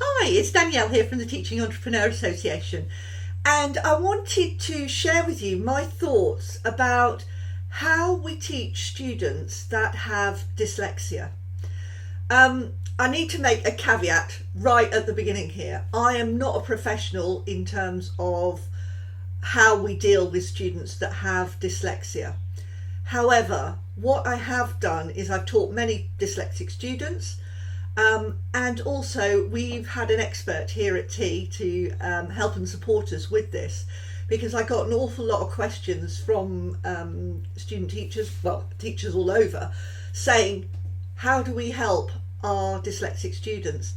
Hi, it's Danielle here from the Teaching Entrepreneur Association, and I wanted to share with you my thoughts about how we teach students that have dyslexia. I need to make a caveat right at the beginning here. I am not a professional in terms of how we deal with students that have dyslexia. However, what I have done is I've taught many dyslexic students. And also we've had an expert here at T to help and support us with this, because I got an awful lot of questions from student teachers, well, teachers all over, saying, how do we help our dyslexic students?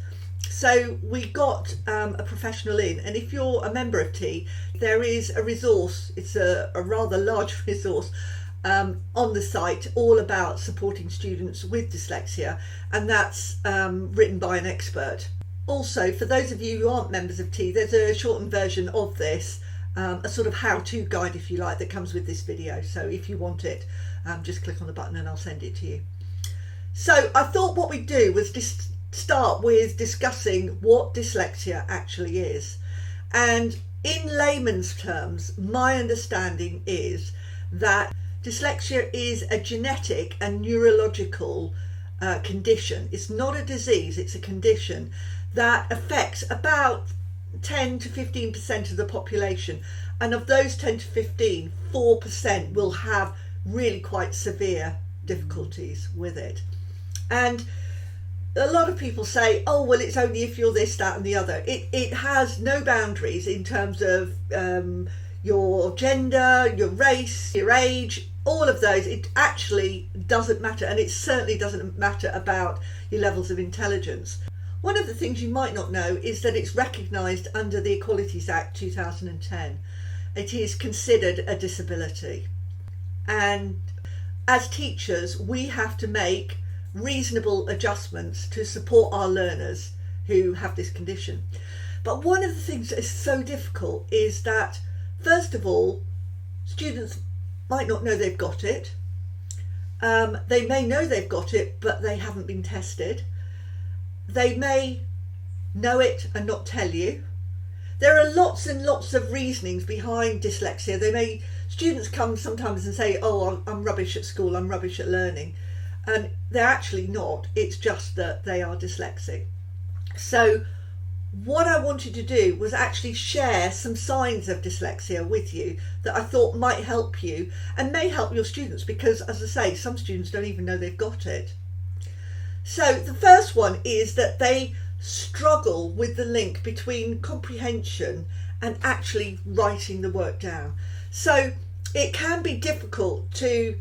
So we got a professional in, and if you're a member of T, there is a resource, it's a rather large resource, on the site all about supporting students with dyslexia, and that's written by an expert. Also, for those of you who aren't members of T, there's a shortened version of this, a sort of how-to guide, if you like, that comes with this video. So if you want it, just click on the button and I'll send it to you. So I thought what we'd do was start with discussing what dyslexia actually is. And in layman's terms, my understanding is that dyslexia is a genetic and neurological condition. It's not a disease, it's a condition that affects about 10 to 15% of the population. And of those 10 to 15, 4% will have really quite severe difficulties with it. And a lot of people say, oh, well, it's only if you're this, that and the other. It has no boundaries in terms of your gender, your race, your age, all of those. It actually doesn't matter, and it certainly doesn't matter about your levels of intelligence. One of the things you might not know is that it's recognised under the Equalities Act 2010. It is considered a disability, and as teachers we have to make reasonable adjustments to support our learners who have this condition. But one of the things that is so difficult is that, first of all, students might not know they've got it. They may know they've got it, but they haven't been tested. They may know it and not tell you. There are lots and lots of reasonings behind dyslexia. Students come sometimes and say, oh, I'm rubbish at school, I'm rubbish at learning. And they're actually not. It's just that they are dyslexic. So what I wanted to do was actually share some signs of dyslexia with you that I thought might help you and may help your students, because, as I say, some students don't even know they've got it. So the first one is that they struggle with the link between comprehension and actually writing the work down. So it can be difficult to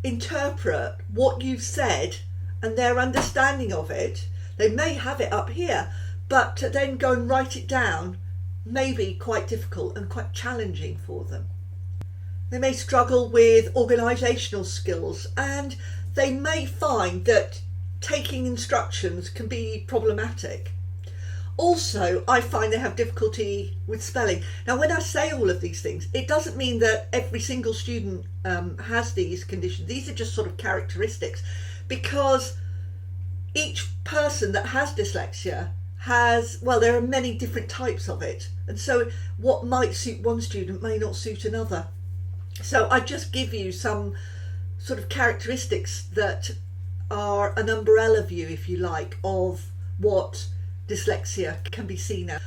interpret what you've said and their understanding of it. They may have it up here, but to then go and write it down may be quite difficult and quite challenging for them. They may struggle with organisational skills, and they may find that taking instructions can be problematic. Also, I find they have difficulty with spelling. Now, when I say all of these things, it doesn't mean that every single student has these conditions. These are just sort of characteristics, because each person that has dyslexia there are many different types of it. And so what might suit one student may not suit another. So I just give you some sort of characteristics that are an umbrella view, if you like, of what dyslexia can be seen as.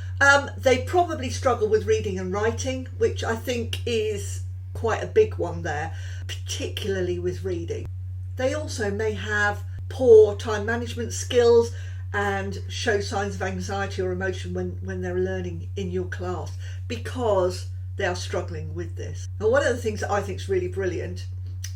They probably struggle with reading and writing, which I think is quite a big one there, particularly with reading. They also may have poor time management skills and show signs of anxiety or emotion when they're learning in your class, because they are struggling with this. Now, one of the things that I think is really brilliant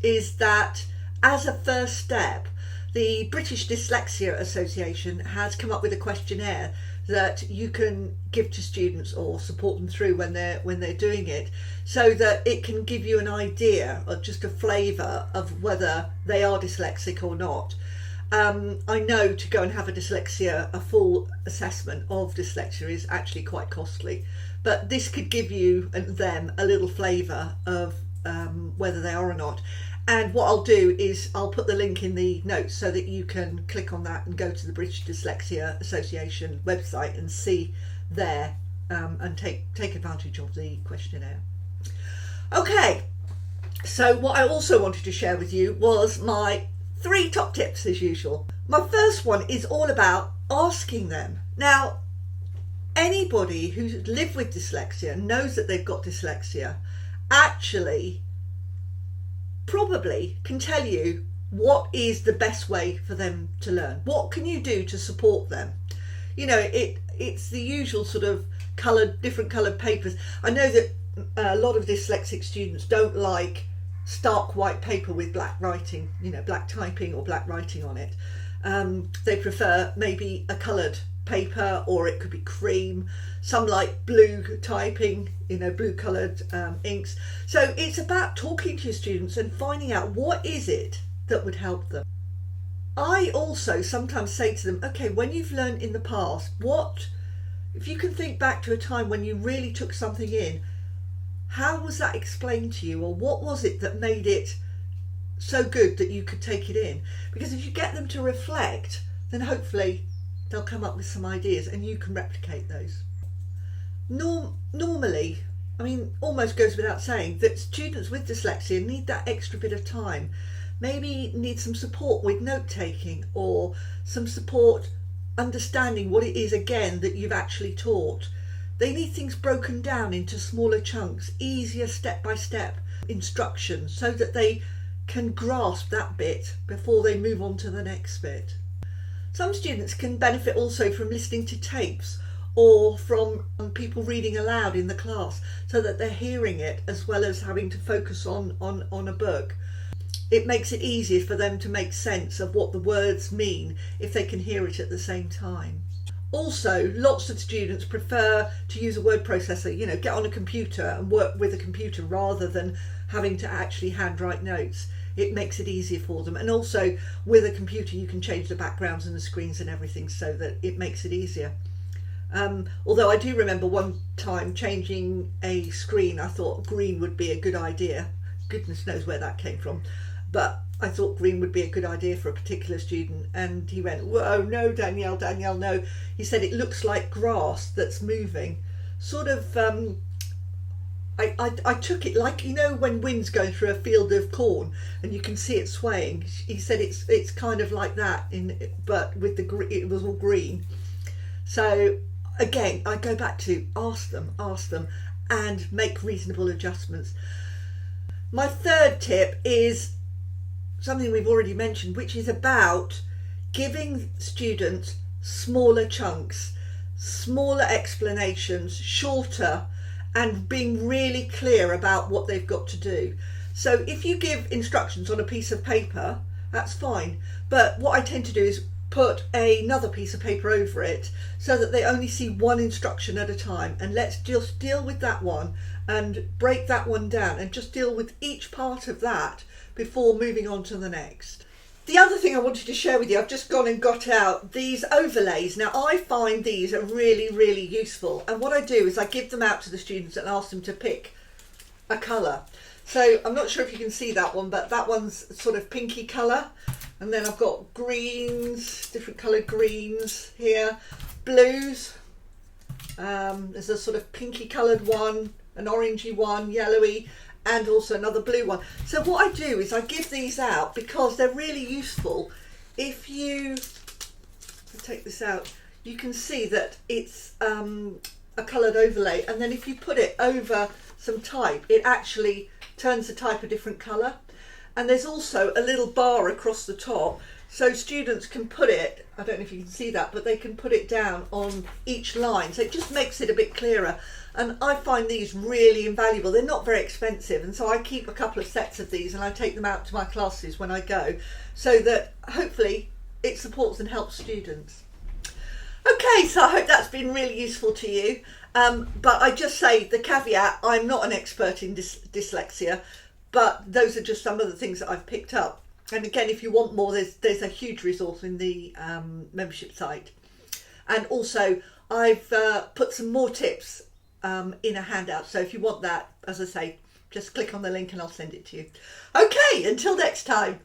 is that, as a first step, the British Dyslexia Association has come up with a questionnaire that you can give to students or support them through when they're doing it, so that it can give you an idea, or just a flavour of whether they are dyslexic or not. I know to go and have a full assessment of dyslexia is actually quite costly, but this could give you and them a little flavour of whether they are or not. And what I'll do is I'll put the link in the notes so that you can click on that and go to the British Dyslexia Association website and see there and take advantage of the questionnaire. Okay, so what I also wanted to share with you was my 3 top tips as usual. My first one is all about asking them. Now, anybody who's lived with dyslexia knows that they've got dyslexia actually probably can tell you what is the best way for them to learn. What can you do to support them? You know, it's the usual sort of different coloured papers. I know that a lot of dyslexic students don't like stark white paper with black writing, you know, black typing or black writing on it. They prefer maybe a coloured paper, or it could be cream. Some like blue typing, you know, blue coloured inks. So it's about talking to your students and finding out what is it that would help them. I also sometimes say to them, okay, when you've learned in the past, if you can think back to a time when you really took something in, how was that explained to you, or what was it that made it so good that you could take it in? Because if you get them to reflect, then hopefully they'll come up with some ideas and you can replicate those. Normally, I mean, almost goes without saying that students with dyslexia need that extra bit of time. Maybe need some support with note taking, or some support understanding what it is again that you've actually taught. They need things broken down into smaller chunks, easier step-by-step instructions, so that they can grasp that bit before they move on to the next bit. Some students can benefit also from listening to tapes or from people reading aloud in the class, so that they're hearing it as well as having to focus on a book. It makes it easier for them to make sense of what the words mean if they can hear it at the same time. Also, lots of students prefer to use a word processor, you know, get on a computer and work with a computer rather than having to actually handwrite notes. It makes it easier for them. And also with a computer you can change the backgrounds and the screens and everything so that it makes it easier. Although I do remember one time changing a screen, I thought green would be a good idea. Goodness knows where that came from. But I thought green would be a good idea for a particular student, and he went, "Whoa, no, Danielle, no." He said, "It looks like grass that's moving." Sort of, I took it like, you know, when wind's going through a field of corn and you can see it swaying. He said it's kind of like that, but with it was all green. So again, I go back to ask them, and make reasonable adjustments. My third tip is something we've already mentioned, which is about giving students smaller chunks, smaller explanations, shorter, and being really clear about what they've got to do. So if you give instructions on a piece of paper, that's fine. But what I tend to do is put another piece of paper over it so that they only see one instruction at a time, and let's just deal with that one and break that one down and just deal with each part of that before moving on to the next. The other thing I wanted to share with you, I've just gone and got out these overlays. Now I find these are really, really useful, and what I do is I give them out to the students and ask them to pick a colour. So I'm not sure if you can see that one, but that one's sort of pinky colour, and then I've got greens, different coloured greens here, blues, there's a sort of pinky coloured one, an orangey one, yellowy, and also another blue one. So what I do is I give these out because they're really useful. If you take this out, you can see that it's a coloured overlay, and then if you put it over some type, it actually turns the type a different colour. And there's also a little bar across the top, so students can put it, I don't know if you can see that, but they can put it down on each line, so it just makes it a bit clearer. And I find these really invaluable. They're not very expensive, and so I keep a couple of sets of these and I take them out to my classes when I go, so that hopefully it supports and helps students. Okay, so I hope that's been really useful to you, but I just say the caveat, I'm not an expert in dyslexia, but those are just some of the things that I've picked up. And again, if you want more, there's a huge resource in the membership site. And also I've put some more tips in a handout, so if you want that, as I say, just click on the link and I'll send it to you. Okay, until next time.